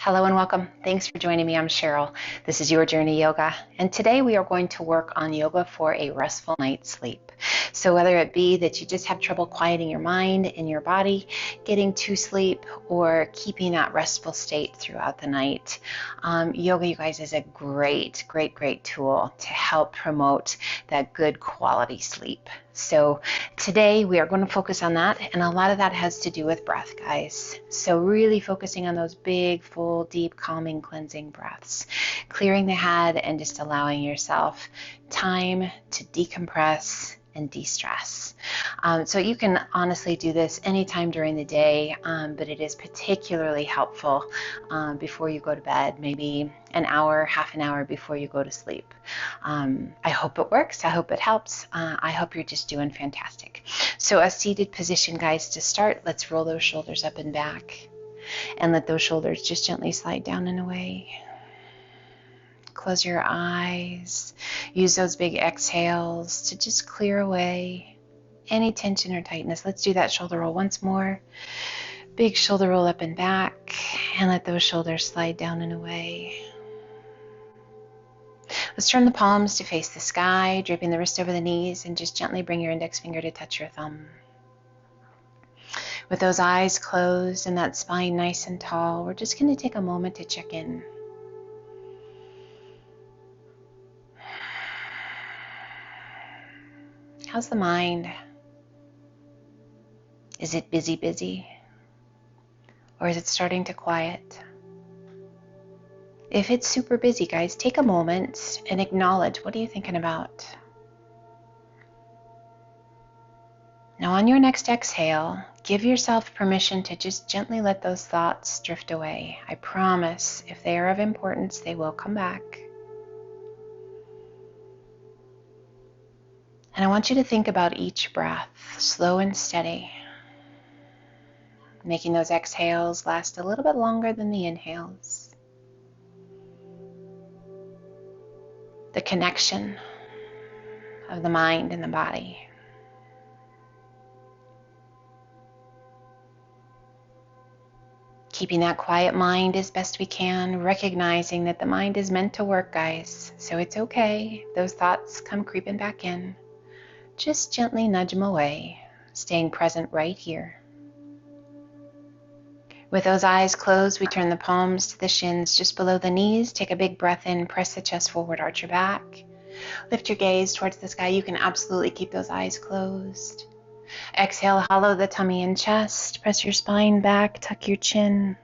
Hello and welcome. Thanks for joining me. I'm Cheryl. This is Your Journey Yoga, and today we are going to work on yoga for a restful night's sleep. So whether it be that you just have trouble quieting your mind and your body, getting to sleep, or keeping that restful state throughout the night, yoga, you guys, is a great tool to help promote that good quality sleep. So today we are going to focus on that, and a lot of that has to do with breath, guys. So really focusing on those big, full, deep, calming, cleansing breaths, clearing the head and just allowing yourself time to decompress and de-stress. So you can honestly do this anytime during the day, but it is particularly helpful before you go to bed, maybe an hour, half an hour before you go to sleep. I hope it works. I hope it helps. I hope you're just doing fantastic. So a seated position, guys, to start. Let's roll those shoulders up and back and let those shoulders just gently slide down and away. Close your eyes. Use those big exhales to just clear away any tension or tightness. Let's do that shoulder roll once more. Big shoulder roll up and back, and let those shoulders slide down and away. Let's turn the palms to face the sky, draping the wrist over the knees, and just gently bring your index finger to touch your thumb. With those eyes closed and that spine nice and tall, we're just going to take a moment to check in. How's the mind? Is it busy? Or is it starting to quiet? If it's super busy, guys, take a moment and acknowledge, what are you thinking about? Now on your next exhale, give yourself permission to just gently let those thoughts drift away. I promise, if they are of importance, they will come back. And I want you to think about each breath, slow and steady, making those exhales last a little bit longer than the inhales. The connection of the mind and the body. Keeping that quiet mind as best we can, recognizing that the mind is meant to work, guys. So it's okay. Those thoughts come creeping back in. Just gently nudge them away, staying present right here. With those eyes closed, we turn the palms to the shins just below the knees. Take a big breath in, press the chest forward, arch your back. Lift your gaze towards the sky. You can absolutely keep those eyes closed. Exhale, hollow the tummy and chest. Press your spine back, tuck your chin.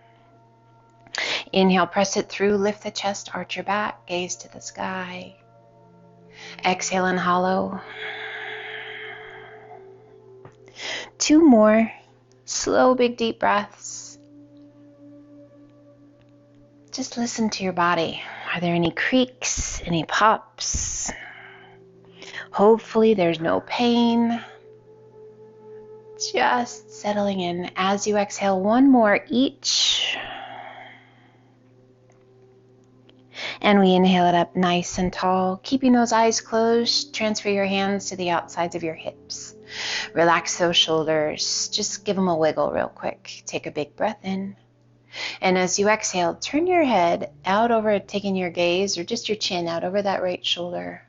Inhale, press it through, lift the chest, arch your back, gaze to the sky. Exhale and hollow. 2 more. Slow, big, deep breaths. Just listen to your body. Are there any creaks, any pops? Hopefully there's no pain. Just settling in. As you exhale, 1 more each. And we inhale it up nice and tall. Keeping those eyes closed, transfer your hands to the outsides of your hips. Relax those shoulders. Just give them a wiggle real quick. Take a big breath in. And as you exhale, turn your head out over, taking your gaze or just your chin out over that right shoulder.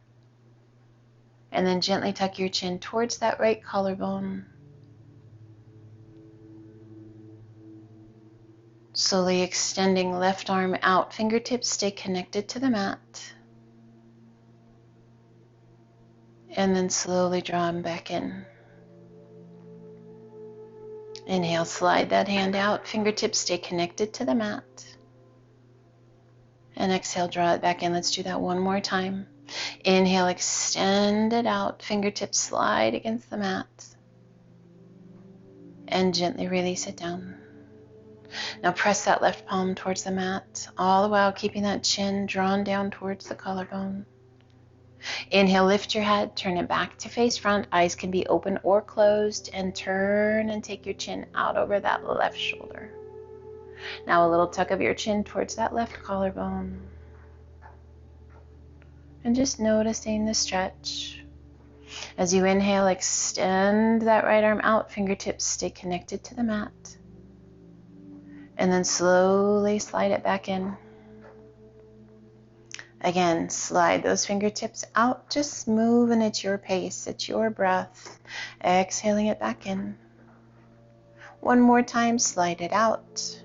And then gently tuck your chin towards that right collarbone. Slowly extending left arm out, fingertips stay connected to the mat. And then slowly draw them back in. Inhale, slide that hand out, fingertips stay connected to the mat. And exhale, draw it back in. Let's do that 1 more time. Inhale, extend it out, fingertips slide against the mat. And gently release it down. Now press that left palm towards the mat, all the while keeping that chin drawn down towards the collarbone. Inhale, lift your head, turn it back to face front. Eyes can be open or closed, and turn and take your chin out over that left shoulder. Now a little tuck of your chin towards that left collarbone. And just noticing the stretch. As you inhale, extend that right arm out, fingertips stay connected to the mat. And then slowly slide it back in. Again, slide those fingertips out, just moving at your pace, at your breath. Exhaling it back in. One more time, slide it out.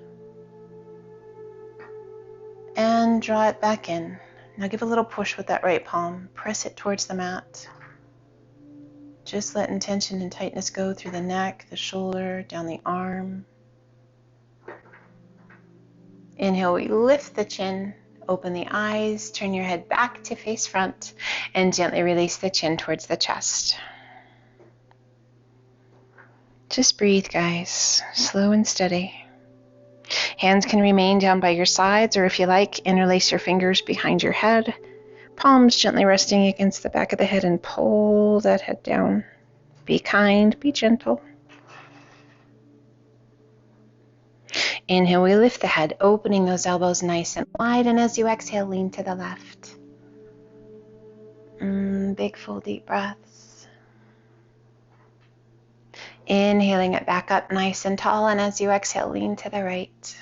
And draw it back in. Now give a little push with that right palm. Press it towards the mat. Just letting tension and tightness go through the neck, the shoulder, down the arm. Inhale, we lift the chin, open the eyes, turn your head back to face front, and gently release the chin towards the chest. Just breathe, guys, slow and steady. Hands can remain down by your sides, or if you like, interlace your fingers behind your head. Palms gently resting against the back of the head and pull that head down. Be kind, be gentle. Inhale, we lift the head, opening those elbows nice and wide, and as you exhale, lean to the left. Big, full, deep breaths. Inhaling it back up nice and tall, and as you exhale, lean to the right.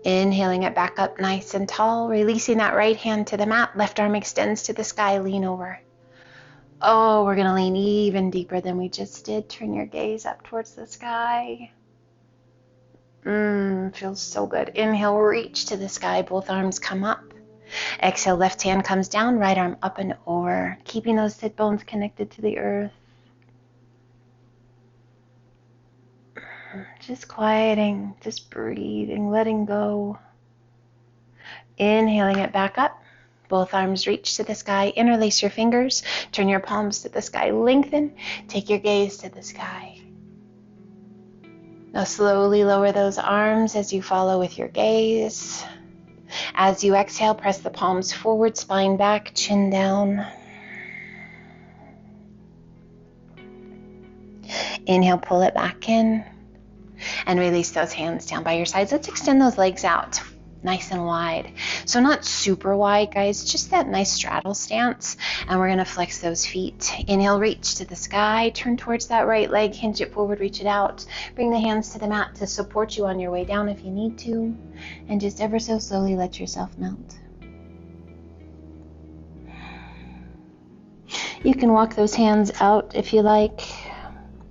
Inhaling it back up nice and tall, releasing that right hand to the mat, left arm extends to the sky, lean over. Oh, we're going to lean even deeper than we just did. Turn your gaze up towards the sky. Feels so good. Inhale, reach to the sky, both arms come up. Exhale, left hand comes down, right arm up and over, keeping those sit bones connected to the earth. Just quieting, just breathing, letting go. Inhaling it back up. Both arms reach to the sky. Interlace your fingers. Turn your palms to the sky. Lengthen. Take your gaze to the sky. Now slowly lower those arms as you follow with your gaze. As you exhale, press the palms forward, spine back, chin down. Inhale, pull it back in. And release those hands down by your sides. Let's extend those legs out nice and wide. So not super wide, guys, just that nice straddle stance. And we're going to flex those feet. Inhale, reach to the sky. Turn towards that right leg. Hinge it forward, reach it out. Bring the hands to the mat to support you on your way down if you need to. And just ever so slowly let yourself melt. You can walk those hands out if you like,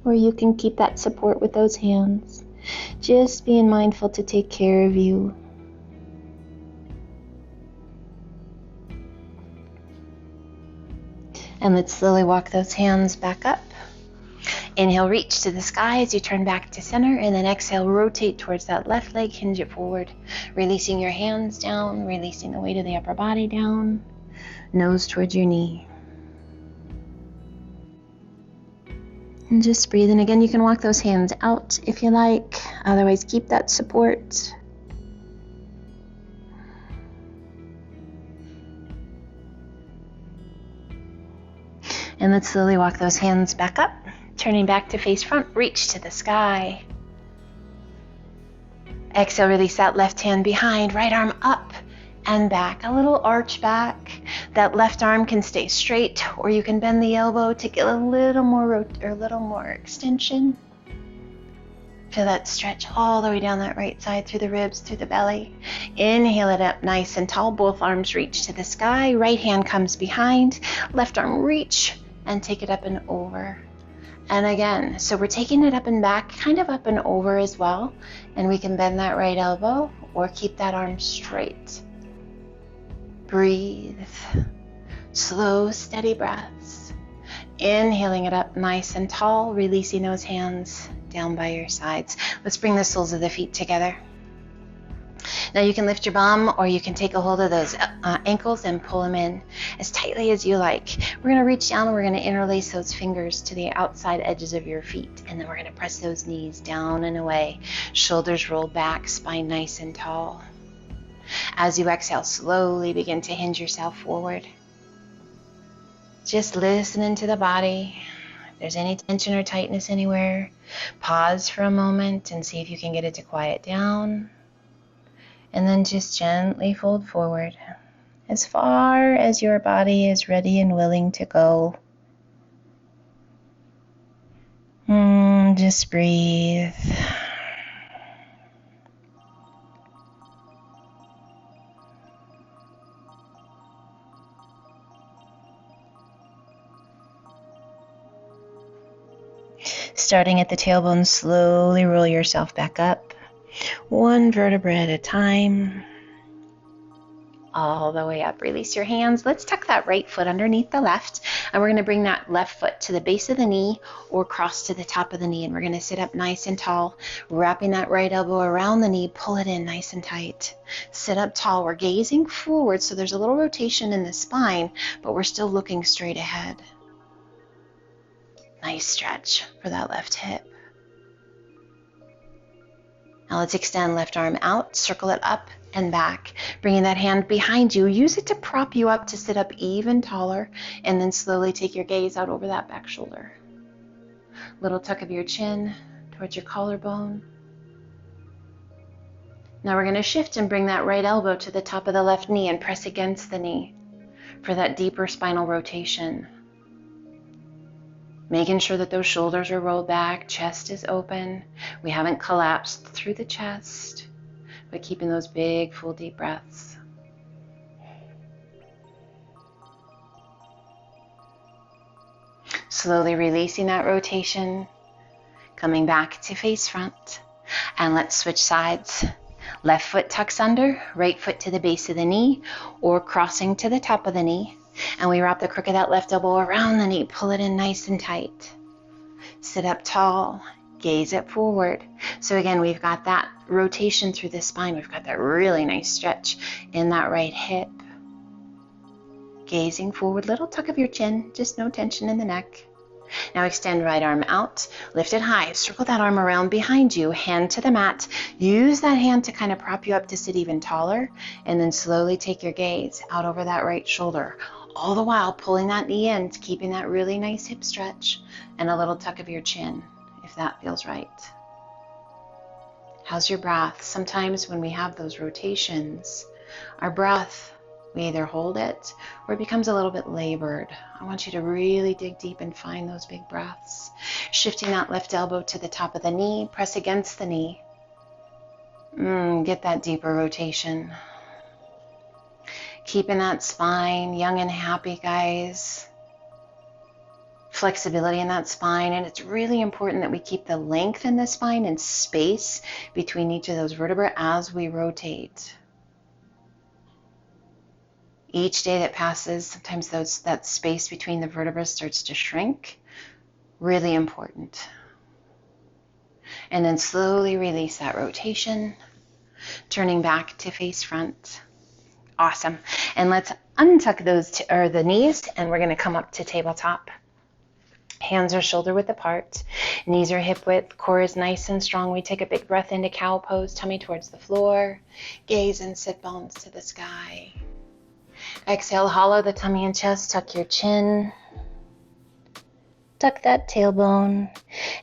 or you can keep that support with those hands. Just being mindful to take care of you. And let's slowly walk those hands back up. Inhale, reach to the sky as you turn back to center, and then exhale, rotate towards that left leg, hinge it forward, releasing your hands down, releasing the weight of the upper body down, nose towards your knee. And just breathe. And again, you can walk those hands out if you like. Otherwise, keep that support. And let's slowly walk those hands back up. Turning back to face front, reach to the sky. Exhale, release that left hand behind, right arm up and back. A little arch back. That left arm can stay straight, or you can bend the elbow to get a little more extension. Feel that stretch all the way down that right side through the ribs, through the belly. Inhale it up nice and tall. Both arms reach to the sky. Right hand comes behind. Left arm reach and take it up and over. And again, so we're taking it up and back, kind of up and over as well. And we can bend that right elbow or keep that arm straight. Breathe. Slow, steady breaths. Inhaling it up nice and tall, releasing those hands down by your sides. Let's bring the soles of the feet together. Now you can lift your bum, or you can take a hold of those ankles and pull them in as tightly as you like. We're going to reach down and we're going to interlace those fingers to the outside edges of your feet. And then we're going to press those knees down and away. Shoulders roll back, spine nice and tall. As you exhale, slowly begin to hinge yourself forward. Just listening to the body. If there's any tension or tightness anywhere, pause for a moment and see if you can get it to quiet down. And then just gently fold forward as far as your body is ready and willing to go. just breathe. Starting at the tailbone, slowly roll yourself back up, one vertebra at a time, all the way up. Release your hands. Let's tuck that right foot underneath the left, and we're going to bring that left foot to the base of the knee or cross to the top of the knee, and we're going to sit up nice and tall, wrapping that right elbow around the knee, pull it in nice and tight. Sit up tall. We're gazing forward, so there's a little rotation in the spine, but we're still looking straight ahead. Nice stretch for that left hip. Now let's extend left arm out, circle it up and back, bringing that hand behind you. Use it to prop you up to sit up even taller, and then slowly take your gaze out over that back shoulder. Little tuck of your chin towards your collarbone. Now we're going to shift and bring that right elbow to the top of the left knee and press against the knee for that deeper spinal rotation. Making sure that those shoulders are rolled back, chest is open. We haven't collapsed through the chest, but keeping those big, full, deep breaths. Slowly releasing that rotation, coming back to face front, and let's switch sides. Left foot tucks under, right foot to the base of the knee, or crossing to the top of the knee. And we wrap the crook of that left elbow around the knee, pull it in nice and tight. Sit up tall, gaze it forward. So again, we've got that rotation through the spine. We've got that really nice stretch in that right hip. Gazing forward, little tuck of your chin, just no tension in the neck. Now extend right arm out, lift it high, circle that arm around behind you, hand to the mat. Use that hand to kind of prop you up to sit even taller, and then slowly take your gaze out over that right shoulder, all the while pulling that knee in, keeping that really nice hip stretch, and a little tuck of your chin, if that feels right. How's your breath? Sometimes when we have those rotations, our breath, we either hold it or it becomes a little bit labored. I want you to really dig deep and find those big breaths. Shifting that left elbow to the top of the knee, press against the knee. Get that deeper rotation. Keeping that spine young and happy, guys. Flexibility in that spine, and it's really important that we keep the length in the spine and space between each of those vertebrae as we rotate. Each day that passes, sometimes that space between the vertebrae starts to shrink. Really important. And then slowly release that rotation, turning back to face front. Awesome. And let's untuck the knees, and we're going to come up to tabletop. Hands are shoulder width apart, knees are hip width, core is nice and strong. We take a big breath into cow pose, tummy towards the floor, gaze and sit bones to the sky. Exhale, hollow the tummy and chest, tuck your chin, tuck that tailbone,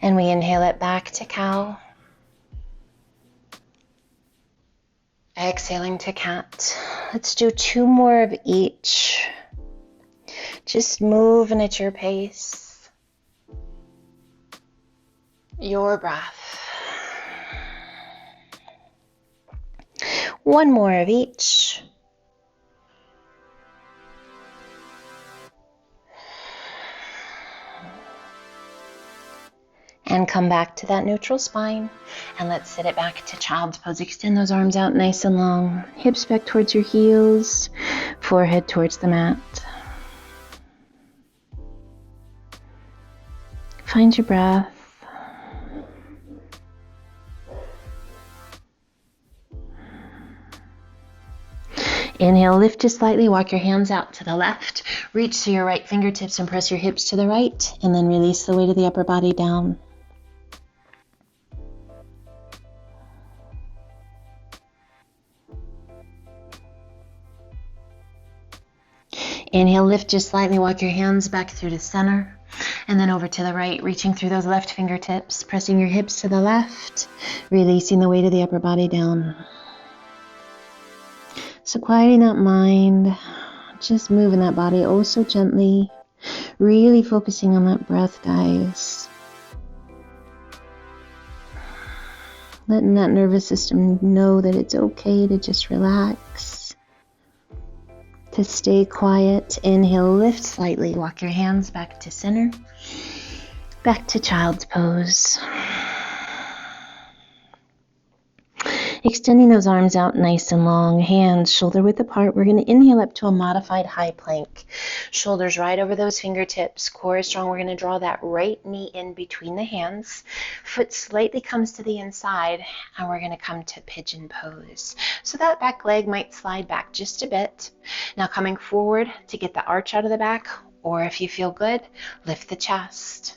and we inhale it back to cow. Exhaling to cat. Let's do 2 more of each. Just moving at your pace. Your breath. 1 more of each. And come back to that neutral spine, and let's sit it back to child's pose. Extend those arms out nice and long, hips back towards your heels, forehead towards the mat. Find your breath. Inhale, lift just slightly, walk your hands out to the left, reach to your right fingertips and press your hips to the right, and then release the weight of the upper body down. Inhale, lift just slightly, walk your hands back through to center, and then over to the right, reaching through those left fingertips, pressing your hips to the left, releasing the weight of the upper body down. So quieting that mind, just moving that body oh so gently, really focusing on that breath, guys. letting that nervous system know that it's okay to just relax, to stay quiet. Inhale, lift slightly, walk your hands back to center, back to child's pose. Extending those arms out nice and long, hands shoulder width apart. We're going to inhale up to a modified high plank. Shoulders right over those fingertips, core is strong. We're going to draw that right knee in between the hands. Foot slightly comes to the inside, and we're going to come to pigeon pose. So that back leg might slide back just a bit. Now coming forward to get the arch out of the back, or if you feel good, lift the chest.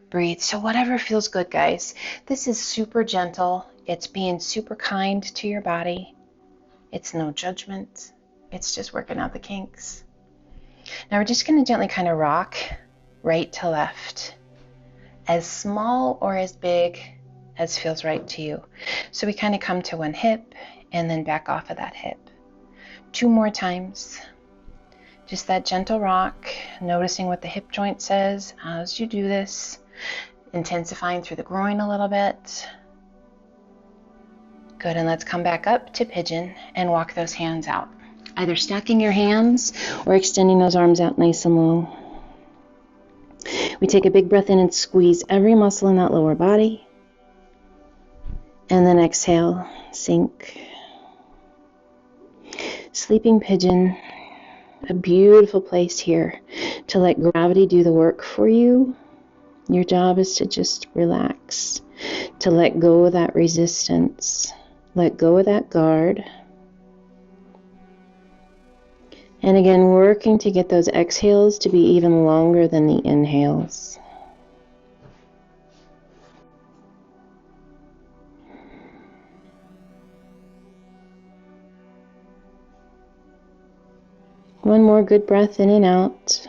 Breathe. So whatever feels good, guys. This is super gentle. It's being super kind to your body. It's no judgment. It's just working out the kinks. Now we're just going to gently kind of rock right to left, as small or as big as feels right to you. So we kind of come to one hip and then back off of that hip. 2 more times. Just that gentle rock, noticing what the hip joint says as you do this, intensifying through the groin a little bit. Good, and let's come back up to pigeon and walk those hands out. Either stacking your hands or extending those arms out nice and long. We take a big breath in and squeeze every muscle in that lower body. And then exhale, sink. Sleeping pigeon, a beautiful place here to let gravity do the work for you. Your job is to just relax, to let go of that resistance. Let go of that guard. And again, working to get those exhales to be even longer than the inhales. One more good breath in and out.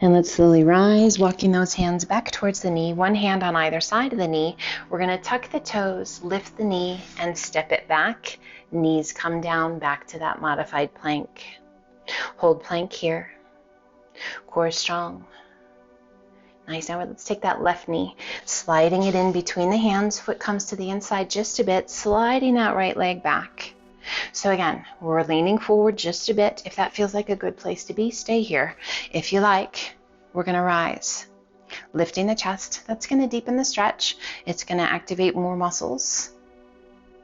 And let's slowly rise, walking those hands back towards the knee, one hand on either side of the knee. We're going to tuck the toes, lift the knee, and step it back. Knees come down back to that modified plank. Hold plank here. Core strong. Nice. Now let's take that left knee, sliding it in between the hands. Foot comes to the inside just a bit, sliding that right leg back. So again, we're leaning forward just a bit. If that feels like a good place to be, stay here. If you like, we're going to rise. Lifting the chest, that's going to deepen the stretch. It's going to activate more muscles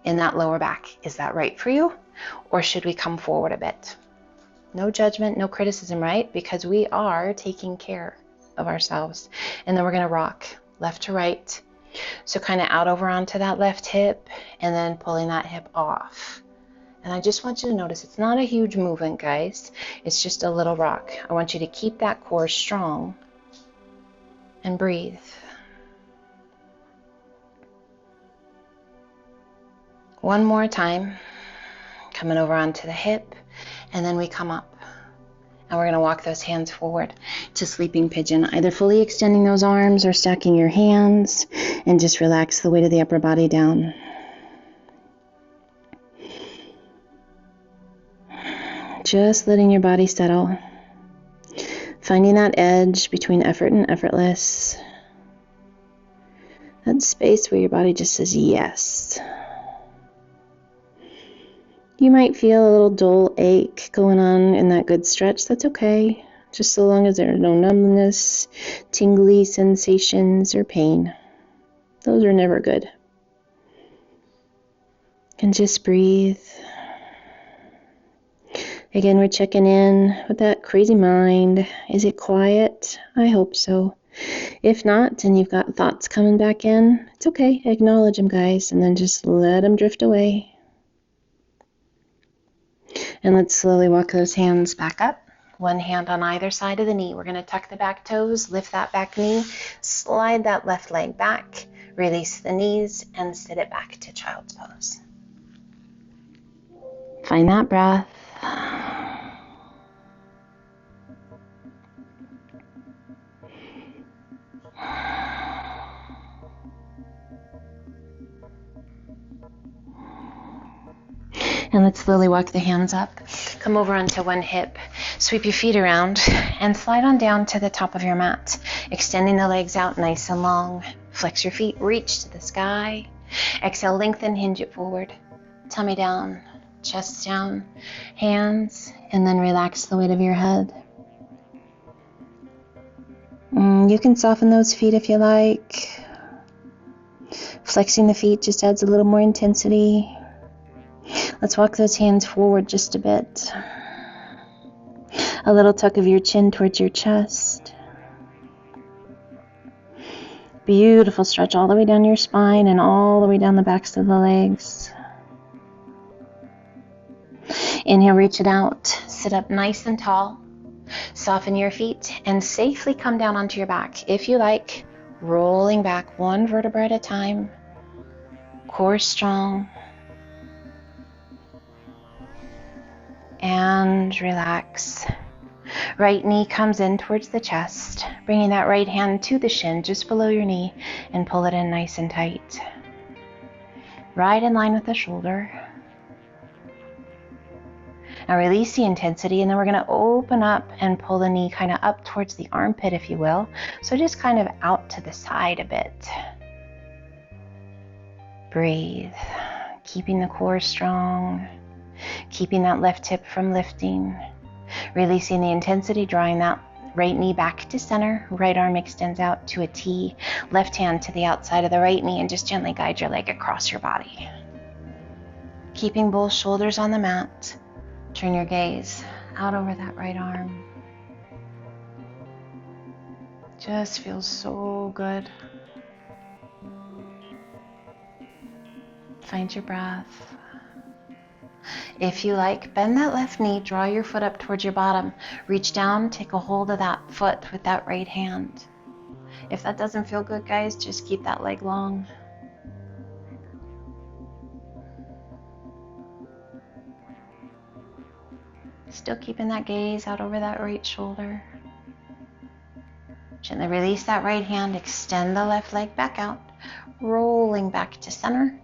in that lower back. Is that right for you? Or should we come forward a bit? No judgment, no criticism, right? Because we are taking care of ourselves. And then we're going to rock left to right. So kind of out over onto that left hip and then pulling that hip off. And I just want you to notice it's not a huge movement, guys. It's just a little rock. I want you to keep that core strong and breathe. One more time. Coming over onto the hip, and then we come up. And we're going to walk those hands forward to sleeping pigeon, either fully extending those arms or stacking your hands, and just relax the weight of the upper body down. Just letting your body settle. Finding that edge between effort and effortless. That space where your body just says yes. You might feel a little dull ache going on in that good stretch. That's okay. Just so long as there's no numbness, tingly sensations, or pain. Those are never good. And just breathe. Again, we're checking in with that crazy mind. Is it quiet? I hope so. If not, and you've got thoughts coming back in, it's okay. Acknowledge them, guys, and then just let them drift away. And let's slowly walk those hands back up. One hand on either side of the knee. We're going to tuck the back toes, lift that back knee, slide that left leg back, release the knees, and sit it back to child's pose. Find that breath. And let's slowly walk the hands up. Come over onto one hip. Sweep your feet around and slide on down to the top of your mat, extending the legs out nice and long. Flex your feet, reach to the sky. Exhale, lengthen, hinge it forward. Tummy down, chest down, hands, and then relax the weight of your head. You can soften those feet if you like. Flexing the feet just adds a little more intensity. Let's walk those hands forward just a bit. A little tuck of your chin towards your chest. Beautiful stretch all the way down your spine and all the way down the backs of the legs. Inhale, reach it out. Sit up nice and tall. Soften your feet and safely come down onto your back. If you like, rolling back one vertebra at a time. Core strong. And relax. Right knee comes in towards the chest, bringing that right hand to the shin just below your knee and pull it in nice and tight. Right in line with the shoulder. Now release the intensity, and then we're going to open up and pull the knee kind of up towards the armpit, if you will. So just kind of out to the side a bit. Breathe, keeping the core strong, keeping that left hip from lifting. Releasing the intensity, drawing that right knee back to center. Right arm extends out to a T. Left hand to the outside of the right knee, and just gently guide your leg across your body. Keeping both shoulders on the mat. Turn your gaze out over that right arm. Just feels so good. Find your breath. If you like, bend that left knee, draw your foot up towards your bottom. Reach down, take a hold of that foot with that right hand. If that doesn't feel good, guys, just keep that leg long. Still keeping that gaze out over that right shoulder. Gently release that right hand, extend the left leg back out, rolling back to center.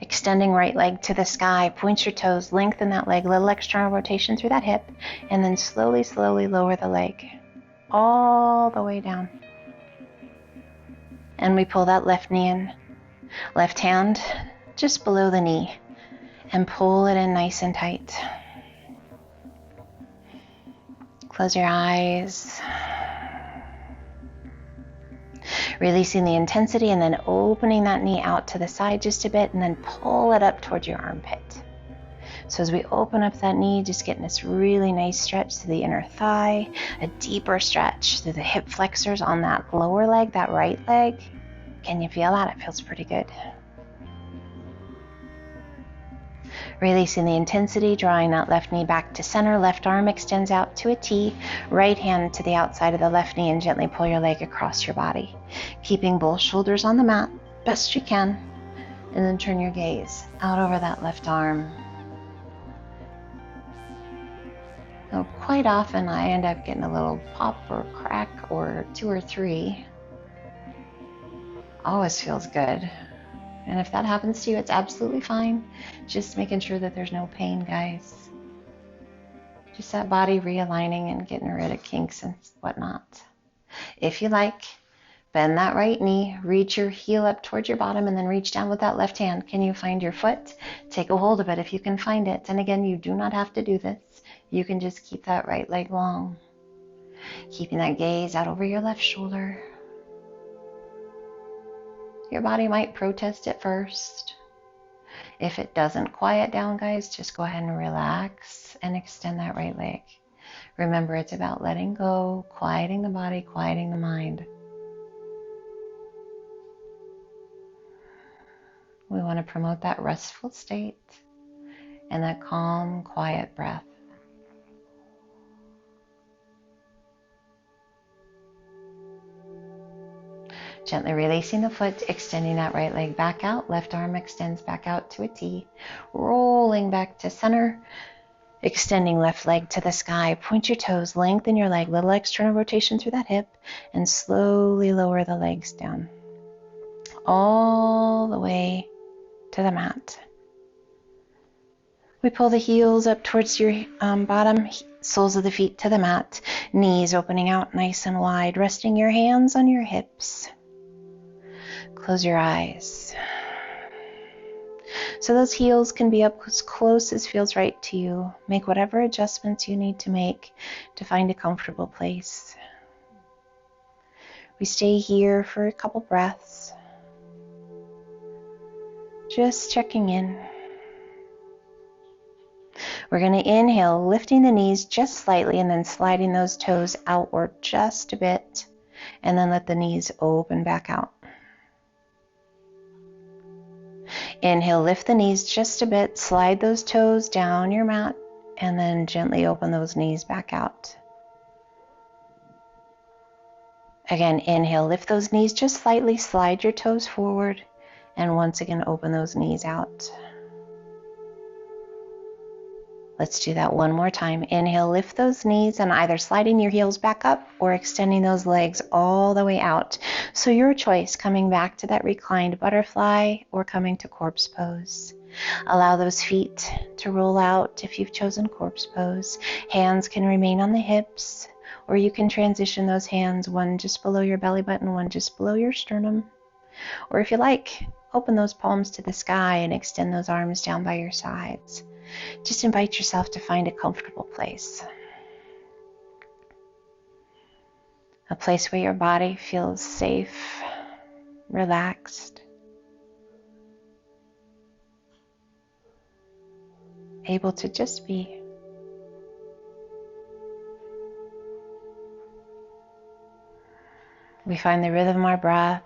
Extending right leg to the sky, point your toes, lengthen that leg, little external rotation through that hip, and then slowly, slowly lower the leg all the way down. And we pull that left knee in, left hand just below the knee, and pull it in nice and tight. Close your eyes. Releasing the intensity and then opening that knee out to the side just a bit, and then pull it up towards your armpit. So as we open up that knee, just getting this really nice stretch to the inner thigh, a deeper stretch through the hip flexors on that lower leg, that right leg. Can you feel that? It feels pretty good. Releasing the intensity, drawing that left knee back to center, left arm extends out to a T, right hand to the outside of the left knee, and gently pull your leg across your body. Keeping both shoulders on the mat, best you can, and then turn your gaze out over that left arm. Now, quite often I end up getting a little pop or crack or 2 or 3. Always feels good. And if that happens to you, it's absolutely fine. Just making sure that there's no pain, guys. Just that body realigning and getting rid of kinks and whatnot. If you like, bend that right knee, reach your heel up towards your bottom, and then reach down with that left hand. Can you find your foot? Take a hold of it if you can find it. And again, you do not have to do this. You can just keep that right leg long. Keeping that gaze out over your left shoulder. Your body might protest at first. If it doesn't quiet down, guys, just go ahead and relax and extend that right leg. Remember, it's about letting go, quieting the body, quieting the mind. We want to promote that restful state and that calm, quiet breath. Gently releasing the foot, extending that right leg back out. Left arm extends back out to a T. Rolling back to center. Extending left leg to the sky. Point your toes, lengthen your leg. Little external rotation through that hip. And slowly lower the legs down. All the way to the mat. We pull the heels up towards your bottom, soles of the feet to the mat. Knees opening out nice and wide. Resting your hands on your hips. Close your eyes. So those heels can be up as close as feels right to you. Make whatever adjustments you need to make to find a comfortable place. We stay here for a couple breaths, just checking in. We're going to inhale, lifting the knees just slightly and then sliding those toes outward just a bit, and then let the knees open back out. Inhale, lift the knees just a bit, slide those toes down your mat, and then gently open those knees back out. Again, inhale, lift those knees just slightly, slide your toes forward, and once again, open those knees out. Let's do that one more time. Inhale, lift those knees, and either sliding your heels back up or extending those legs all the way out. So your choice, coming back to that reclined butterfly or coming to corpse pose. Allow those feet to roll out if you've chosen corpse pose. Hands can remain on the hips, or you can transition those hands, one just below your belly button, one just below your sternum. Or if you like, open those palms to the sky and extend those arms down by your sides. Just invite yourself to find a comfortable place. A place where your body feels safe, relaxed, able to just be. We find the rhythm of our breath,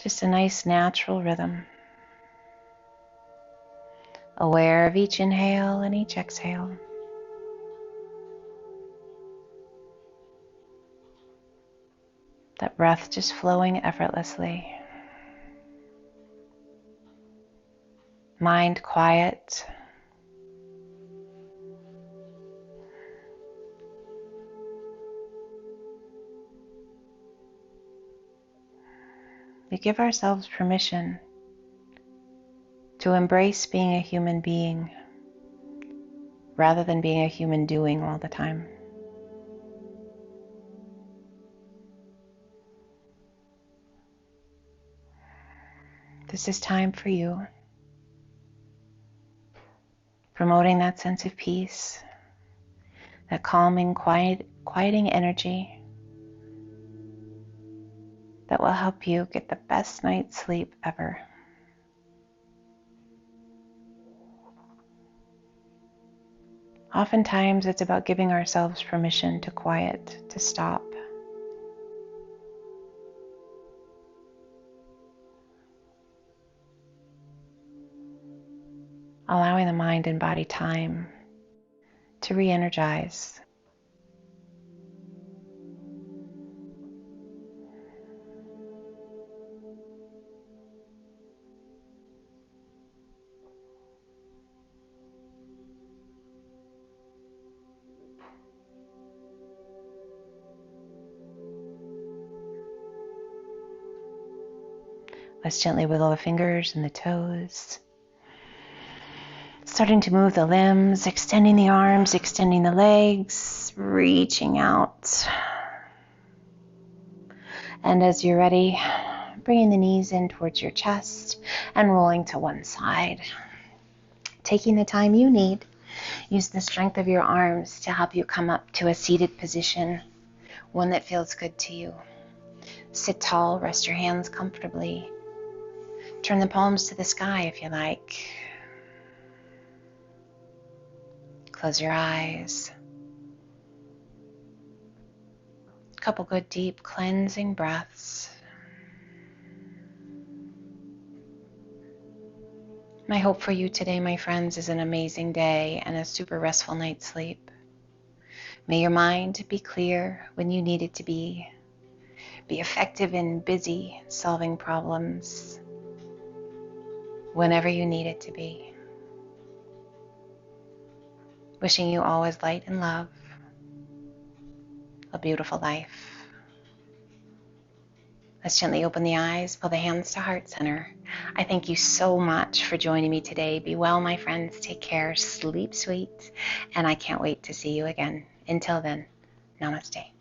just a nice natural rhythm. Aware of each inhale and each exhale. That breath just flowing effortlessly. Mind quiet. We give ourselves permission to embrace being a human being rather than being a human doing all the time. This is time for you, promoting that sense of peace, that calming, quieting energy that will help you get the best night's sleep ever. Oftentimes, it's about giving ourselves permission to quiet, to stop. Allowing the mind and body time to re-energize. Let's gently wiggle the fingers and the toes. Starting to move the limbs, extending the arms, extending the legs, reaching out. And as you're ready, bringing the knees in towards your chest and rolling to one side. Taking the time you need, use the strength of your arms to help you come up to a seated position, one that feels good to you. Sit tall, rest your hands comfortably. Turn the palms to the sky if you like. Close your eyes. A couple good deep cleansing breaths. My hope for you today, my friends, is an amazing day and a super restful night's sleep. May your mind be clear when you need it to be effective and busy solving problems whenever you need it to be. Wishing you always light and love, a beautiful life. Let's gently open the eyes, pull the hands to heart center. I thank you so much for joining me today. Be well, my friends. Take care, sleep sweet, and I can't wait to see you again. Until then, namaste.